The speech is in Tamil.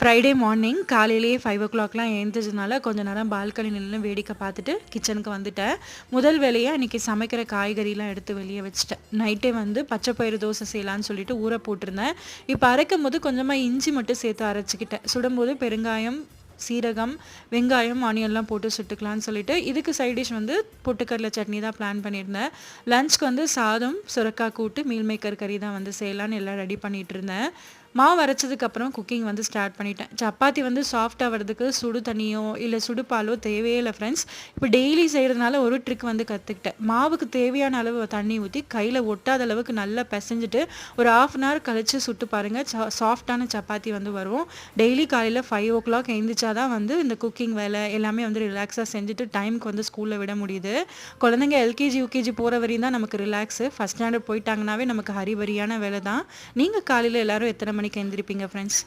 ஃப்ரைடே மார்னிங் காலையிலேயே 5:00லாம் எழுந்ததுனால கொஞ்ச நேரம் பால்கனி நின்று வேடிக்கை பார்த்துட்டு கிச்சனுக்கு வந்துட்டேன். முதல் வேலையாக இன்றைக்கி சமைக்கிற காய்கறிலாம் எடுத்து வெளியே வச்சுட்டேன். நைட்டே வந்து பச்சை பயிறு தோசை செய்யலான்னு சொல்லிட்டு ஊற போட்டிருந்தேன். இப்போ அரைக்கும் போது கொஞ்சமாக இஞ்சி மட்டும் சேர்த்து அரைச்சிக்கிட்டேன். சுடும்போது பெருங்காயம், சீரகம், வெங்காயம், ஆனியன்லாம் போட்டு சுட்டுக்கலான்னு சொல்லிட்டு இதுக்கு சைட் டிஷ் வந்து பொட்டுக்கடலை சட்னி தான் பிளான் பண்ணியிருந்தேன். லஞ்சுக்கு வந்து சாதம், சுரக்காய் கூட்டு, மீல் மேக்கர் கறி தான் வந்து செய்யலான்னு எல்லாம் ரெடி பண்ணிகிட்டு இருந்தேன். மாவு அரைச்சதுக்கப்புறம் குக்கிங் வந்து ஸ்டார்ட் பண்ணிட்டேன். சப்பாத்தி வந்து சாஃப்டாக வரதுக்கு சுடு தண்ணியோ இல்லை சுடு பாலோ தேவையே இல்லை ஃப்ரெண்ட்ஸ். இப்போ டெய்லி செய்கிறதுனால ஒரு ட்ரிக் வந்து கற்றுக்கிட்டேன். மாவுக்கு தேவையான அளவு தண்ணி ஊற்றி கையில் ஒட்டாத அளவுக்கு நல்லா பிசைஞ்சிட்டு ஒரு 1/2 கழித்து சுட்டு பாருங்கள், சாஃப்டான சப்பாத்தி வந்து வரும். டெய்லி காலையில் 5:00 எழுந்திரிச்சா தான் வந்து இந்த குக்கிங் வேலை எல்லாமே வந்து ரிலாக்ஸாக செஞ்சுட்டு டைமுக்கு வந்து ஸ்கூலில் விட முடியுது. குழந்தைங்க எல்கேஜி யூகேஜி போகிற வரையும் தான் நமக்கு ரிலாக்ஸு. ஃபஸ்ட் ஸ்டாண்டர்ட் போயிட்டாங்கனாவே நமக்கு ஹரிபரியான வேலை தான். நீங்கள் காலையில் எல்லோரும் எத்தனை மணிக்கு எழுந்திருப்பீங்க ஃப்ரெண்ட்ஸ்?